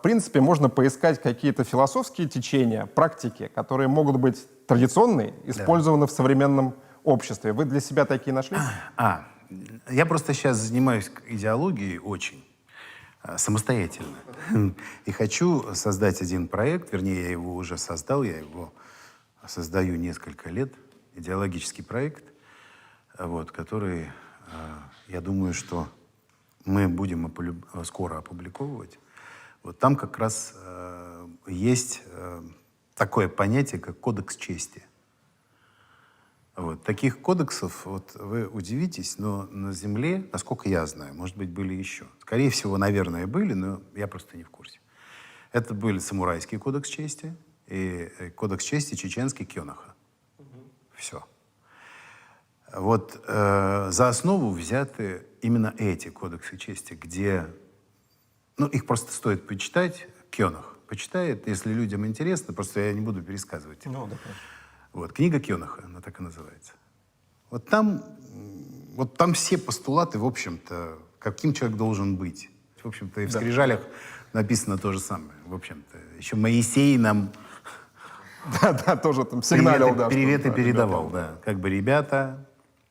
В принципе, можно поискать какие-то философские течения, практики, которые могут быть традиционные, использованы в современном обществе. Вы для себя такие нашли? Я просто сейчас занимаюсь идеологией очень самостоятельно. И хочу создать один проект, вернее, я его уже создал, я его создаю несколько лет, идеологический проект, вот, который, я думаю, что мы будем скоро опубликовывать. Вот там как раз есть такое понятие, как кодекс чести. Вот. Таких кодексов, вот, вы удивитесь, но на Земле, насколько я знаю, может быть, были еще. Скорее всего, наверное, были, но я просто не в курсе. Это были самурайский кодекс чести и кодекс чести чеченский Кёноха. Все. Вот за основу взяты именно эти кодексы чести, где, ну, их просто стоит почитать, Кёнах почитает, если людям интересно, просто я не буду пересказывать. Ну, да, конечно. Вот, книга Кёнаха, она так и называется. Вот там все постулаты, в общем-то, каким человек должен быть. В общем-то, и в «Скрижалях» написано то же самое. В общем-то, еще Моисей нам Да, тоже там сигналил, да. приветы что, передавал, ребята, да. Как бы, ребята,